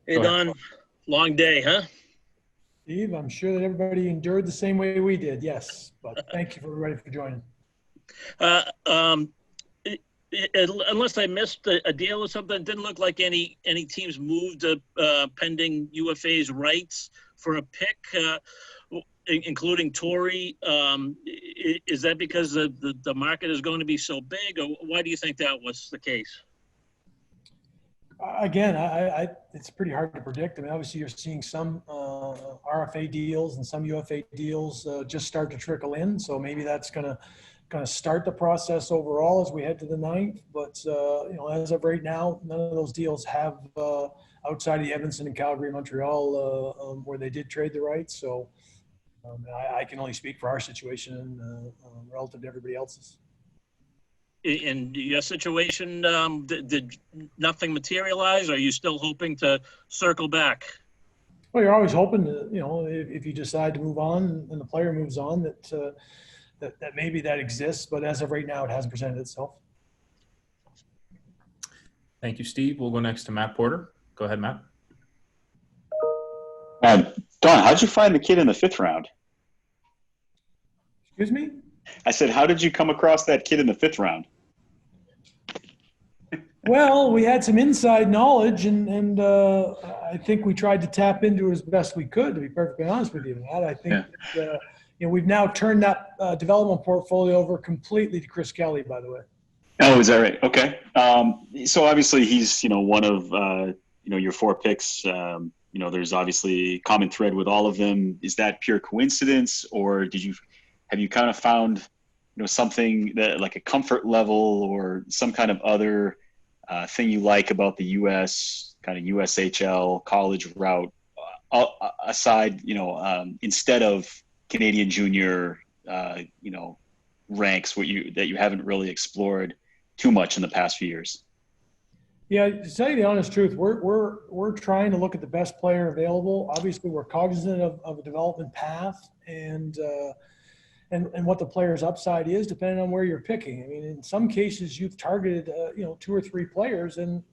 Hey, Don, long day, huh? Steve, I'm sure that everybody endured the same way we did, yes. But thank you for everybody for joining. Uh, um, Unless I missed a deal or something, it didn't look like any teams moved pending UFA's rights for a pick, including Torrey. Is that because the market is going to be so big, or why do you think that was the case? Again, it's pretty hard to predict. I mean, obviously, you're seeing some RFA deals and some UFA deals just start to trickle in. So maybe that's going to start the process overall as we head to the 9th. But as of right now, none of those deals have outside of the Edmonton and Calgary, Montreal, where they did trade the rights. So I can only speak for our situation relative to everybody else's. In your situation, did nothing materialize? Or are you still hoping to circle back? Well, you're always hoping to, if you decide to move on and the player moves on, that maybe that exists. But as of right now, it hasn't presented itself. Thank you, Steve. We'll go next to Matt Porter. Go ahead, Matt. Don, how'd you find the kid in the 5th round? Excuse me? I said, how did you come across that kid in the 5th round? Well, we had some inside knowledge, and I think we tried to tap into it as best we could, to be perfectly honest with you, Matt. I think that, we've now turned that development portfolio over completely to Chris Kelly, by the way. Oh, is that right? Okay. So obviously he's, one of, your 4 picks. There's obviously a common thread with all of them. Is that pure coincidence, or have you kind of found, something that like a comfort level or some kind of other thing you like about the U.S. kind of USHL college route aside, instead of Canadian junior, ranks that you haven't really explored too much in the past few years? Yeah, to tell you the honest truth, we're trying to look at the best player available. Obviously, we're cognizant of a development path and what the player's upside is, depending on where you're picking. I mean, in some cases, you've targeted 2 or 3 players, and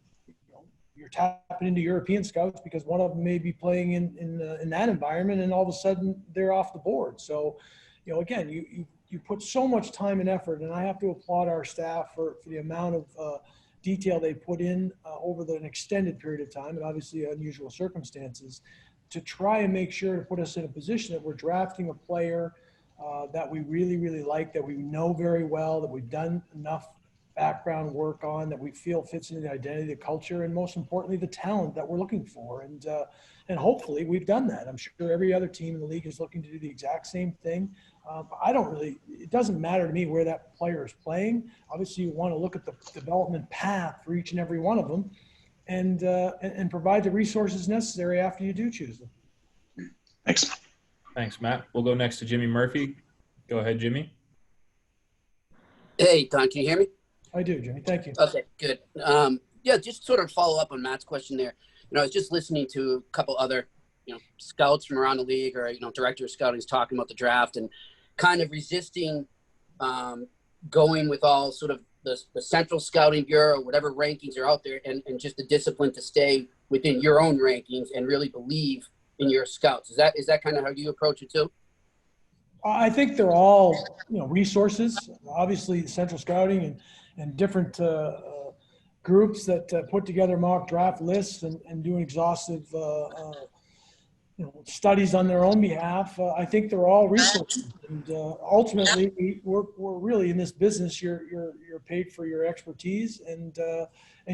you're tapping into European scouts because one of them may be playing in that environment, and all of a sudden they're off the board. So, again, you put so much time and effort, and I have to applaud our staff for the amount of detail they put in over an extended period of time, and obviously unusual circumstances, to try and make sure to put us in a position that we're drafting a player that we really, really like, that we know very well, that we've done enough background work on, that we feel fits into the identity, the culture, and most importantly, the talent that we're looking for. And hopefully we've done that. I'm sure every other team in the league is looking to do the exact same thing. It doesn't matter to me where that player is playing. Obviously, you want to look at the development path for each and every one of them and provide the resources necessary after you do choose them. Thanks, Matt. We'll go next to Jimmy Murphy. Go ahead, Jimmy. Hey, Don, can you hear me? I do, Jimmy. Thank you. Okay, good. Just sort of follow up on Matt's question there. I was just listening to a couple other, scouts from around the league or, director of scouting is talking about the draft and kind of resisting going with all sort of the central scouting bureau, whatever rankings are out there, and just the discipline to stay within your own rankings and really believe in your scouts. Is that kind of how you approach it too? I think they're all, resources. Obviously, central scouting and different groups that put together mock draft lists and do exhaustive, studies on their own behalf. I think they're all resources. And ultimately, we're really in this business. You're paid for your expertise and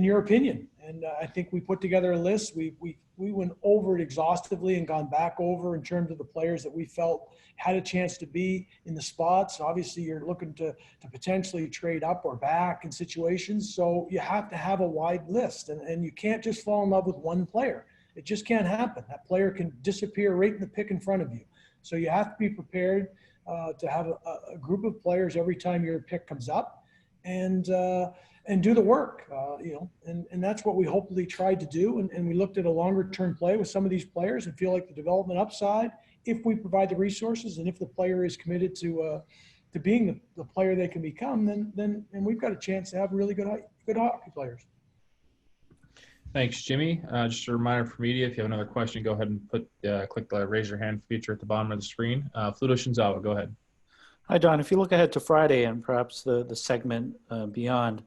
your opinion. And I think we put together a list. We went over it exhaustively and gone back over in terms of the players that we felt had a chance to be in the spots. Obviously, you're looking to potentially trade up or back in situations. So you have to have a wide list, and you can't just fall in love with one player. It just can't happen. That player can disappear right in the pick in front of you. So you have to be prepared to have a group of players every time your pick comes up and do the work, and that's what we hopefully tried to do. And we looked at a longer term play with some of these players and feel like the development upside, if we provide the resources and if the player is committed to being the player they can become, then we've got a chance to have really good hockey players. Thanks, Jimmy. Just a reminder for media, if you have another question, go ahead and click the raise your hand feature at the bottom of the screen. Fluto Shinzawa, go ahead. Hi, Don. If you look ahead to Friday and perhaps the segment beyond,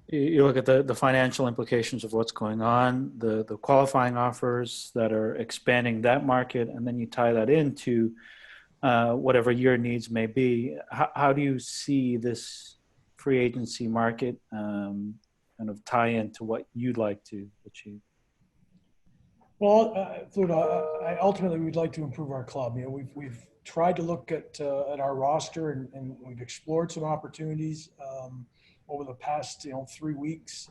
you look at the financial implications of what's going on, the qualifying offers that are expanding that market, and then you tie that into whatever your needs may be. How do you see this free agency market kind of tie into what you'd like to achieve? Well, Fluto, ultimately we'd like to improve our club. You know, we've tried to look at our roster and we've explored some opportunities over the past 3 weeks,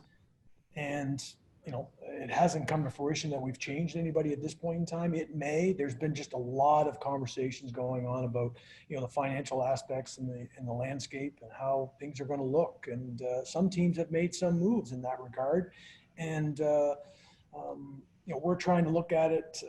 and it hasn't come to fruition that we've changed anybody at this point in time. It may. There's been just a lot of conversations going on about the financial aspects and the landscape and how things are going to look, and some teams have made some moves in that regard, and we're trying to look at it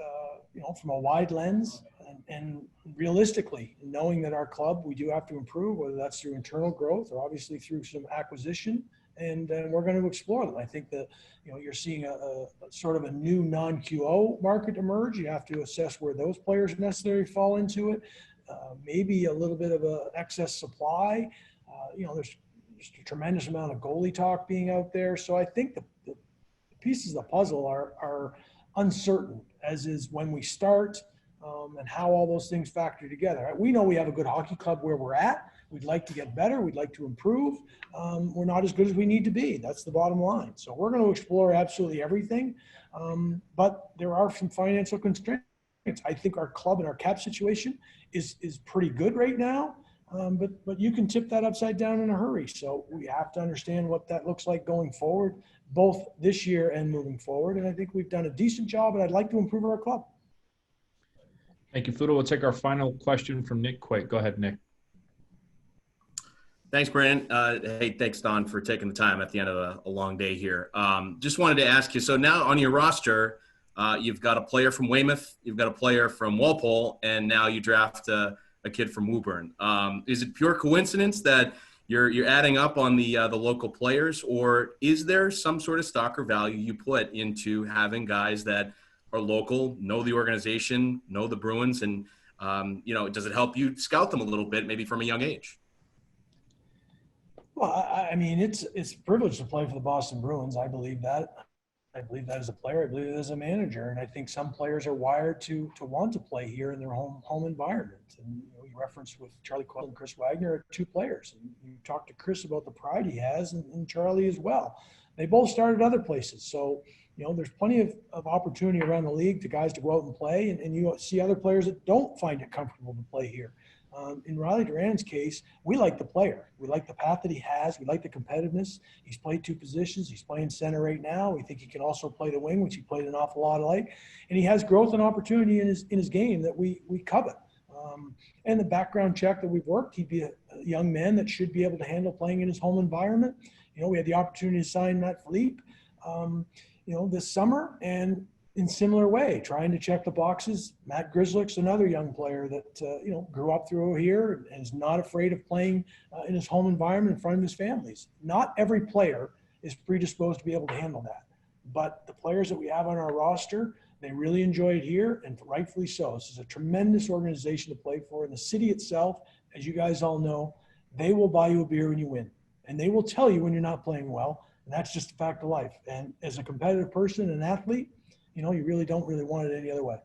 from a wide lens and realistically, knowing that our club, we do have to improve, whether that's through internal growth or obviously through some acquisition, and we're going to explore them. I think that you're seeing a sort of a new non-QO market emerge. You have to assess where those players necessarily fall into it. Maybe a little bit of a excess supply. There's just a tremendous amount of goalie talk being out there. So I think the pieces of the puzzle are uncertain, as is when we start and how all those things factor together. We know we have a good hockey club where we're at. We'd like to get better. We'd like to improve. We're not as good as we need to be. That's the bottom line. So we're going to explore absolutely everything. But there are some financial constraints. I think our club and our cap situation is pretty good right now. But you can tip that upside down in a hurry. So we have to understand what that looks like going forward, both this year and moving forward. And I think we've done a decent job, and I'd like to improve our club. Thank you, Fluto. We'll take our final question from Nick Coit. Go ahead, Nick. Thanks, Brandon. Hey, thanks, Don, for taking the time at the end of a long day here. Just wanted to ask you, so now on your roster, you've got a player from Weymouth, you've got a player from Walpole, and now you draft a kid from Woburn. Is it pure coincidence that you're adding up on the local players, or is there some sort of stock or value you put into having guys that are local, know the organization, know the Bruins, and does it help you scout them a little bit, maybe from a young age? Well, I mean, it's a privilege to play for the Boston Bruins. I believe that. I believe that as a player. I believe it as a manager. And I think some players are wired to want to play here in their home environment. And you referenced with Charlie Coyle and Chris Wagner are two players. And you talked to Chris about the pride he has, and Charlie as well. They both started other places. So, there's plenty of opportunity around the league to guys to go out and play. And you see other players that don't find it comfortable to play here. In Riley Duran's case, we like the player. We like the path that he has. We like the competitiveness. He's played two positions. He's playing center right now. We think he can also play the wing, which he played an awful lot like. And he has growth and opportunity in his game that we covet. And the background check that we've worked, he'd be a young man that should be able to handle playing in his home environment. We had the opportunity to sign Matt Philippe, this summer, and in similar way, trying to check the boxes. Matt Grzelcyk's another young player that, grew up through here and is not afraid of playing in his home environment in front of his families. Not every player is predisposed to be able to handle that. But the players that we have on our roster, they really enjoy it here, and rightfully so. This is a tremendous organization to play for. And the city itself, as you guys all know, they will buy you a beer when you win. And they will tell you when you're not playing well. And that's just a fact of life. And as a competitive person, an athlete, you really don't want it any other way.